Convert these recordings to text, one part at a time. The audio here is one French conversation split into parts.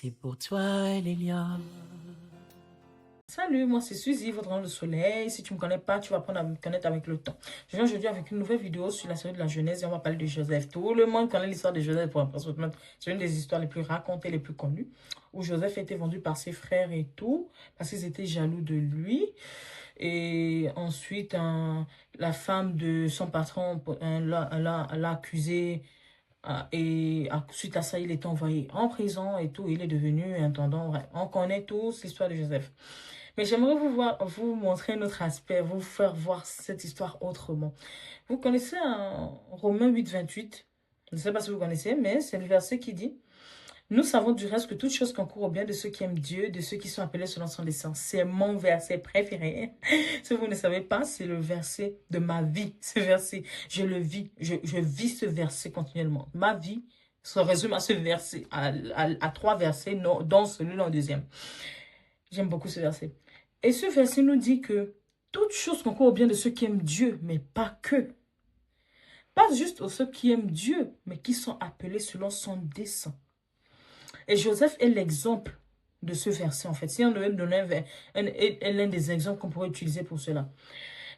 C'est pour toi, Lélia. Salut, moi c'est Suzy, votre ange de soleil. Si tu ne me connais pas, tu vas apprendre à me connaître avec le temps. Je viens aujourd'hui avec une nouvelle vidéo sur la série de la Genèse et on va parler de Joseph. Tout le monde connaît l'histoire de Joseph pour l'impression. C'est une des histoires les plus racontées, les plus connues, où Joseph a été vendu par ses frères et tout, parce qu'ils étaient jaloux de lui. Et ensuite, la femme de son patron l'a accusé. Et suite à ça, il est envoyé en prison et tout. Il est devenu intendant. Ouais, on connaît tous l'histoire de Joseph. Mais j'aimerais vous montrer un autre aspect, vous faire voir cette histoire autrement. Vous connaissez un Romains 8, 28. Je ne sais pas si vous connaissez, mais c'est le verset qui dit: nous savons du reste que toute chose concourt au bien de ceux qui aiment Dieu, de ceux qui sont appelés selon son dessein. C'est mon verset préféré. Si vous ne savez pas, c'est le verset de ma vie. Ce verset, je le vis. Je vis ce verset continuellement. Ma vie se résume à ce verset, à trois versets, dont celui-là en deuxième. J'aime beaucoup ce verset. Et ce verset nous dit que toute chose concourt au bien de ceux qui aiment Dieu, mais pas que. Pas juste aux ceux qui aiment Dieu, mais qui sont appelés selon son dessein. Et Joseph est l'exemple de ce verset, en fait. Si on devait me donner l'un des exemples qu'on pourrait utiliser pour cela.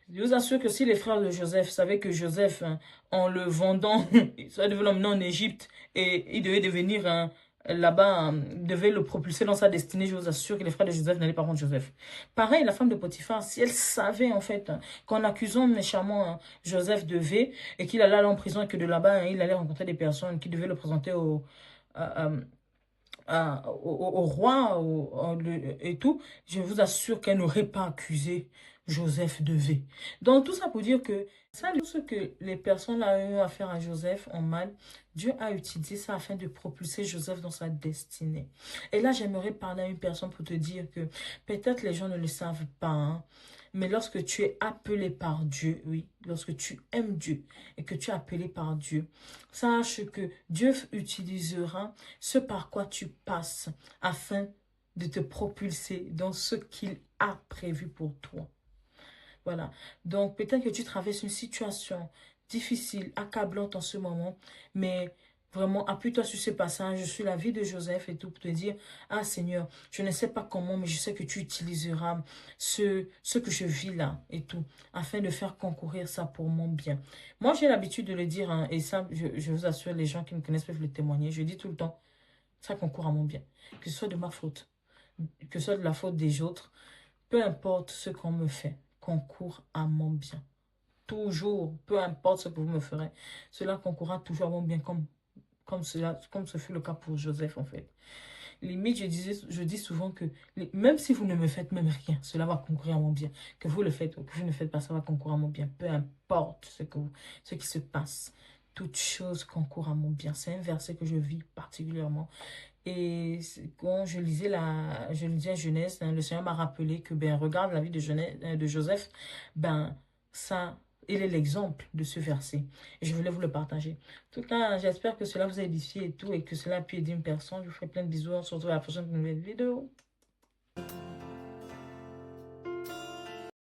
Je vous assure que si les frères de Joseph savaient que Joseph, en le vendant, ça devait l'emmener en Égypte et il devait devenir là-bas, devait le propulser dans sa destinée, je vous assure que les frères de Joseph n'allaient pas prendre Joseph. Pareil, la femme de Potiphar, si elle savait en fait qu'en accusant méchamment Joseph devait et qu'il allait aller en prison et que de là-bas, il allait rencontrer des personnes qui devaient le présenter au roi et tout, je vous assure qu'elle n'aurait pas accusé Joseph de V. Donc tout ça pour dire que ça, tout ce que les personnes ont eu à faire à Joseph en mal, Dieu a utilisé ça afin de propulser Joseph dans sa destinée. Et là, j'aimerais parler à une personne pour te dire que peut-être les gens ne le savent pas, hein, mais lorsque tu es appelé par Dieu, oui, lorsque tu aimes Dieu et que tu es appelé par Dieu, sache que Dieu utilisera ce par quoi tu passes afin de te propulser dans ce qu'il a prévu pour toi. Voilà. Donc, peut-être que tu traverses une situation difficile, accablante en ce moment, mais vraiment, appuie-toi sur ce passage, sur la vie de Joseph et tout, pour te dire: ah Seigneur, je ne sais pas comment, mais je sais que tu utiliseras ce que je vis là et tout, afin de faire concourir ça pour mon bien. Moi, j'ai l'habitude de le dire, hein, et ça, je vous assure, les gens qui me connaissent peuvent le témoigner. Je dis tout le temps: ça concourt à mon bien. Que ce soit de ma faute, que ce soit de la faute des autres, peu importe ce qu'on me fait, concourt à mon bien. Toujours, peu importe ce que vous me ferez, cela concourra toujours à mon bien, comme ce fut le cas pour Joseph en fait. Limite, je dis souvent que même si vous ne me faites même rien, cela va concourir à mon bien. Que vous le faites ou que vous ne faites pas, ça va concourir à mon bien. Peu importe ce qui se passe. Toute chose concourt à mon bien. C'est un verset que je vis particulièrement. Et quand je lisais Genèse, hein, le Seigneur m'a rappelé que, ben, regarde la vie de Joseph, ben, ça, il est l'exemple de ce verset. Et je voulais vous le partager. En tout cas, j'espère que cela vous a édifié et tout, et que cela a pu aider une personne. Je vous ferai plein de bisous. On se retrouve à la prochaine nouvelle vidéo.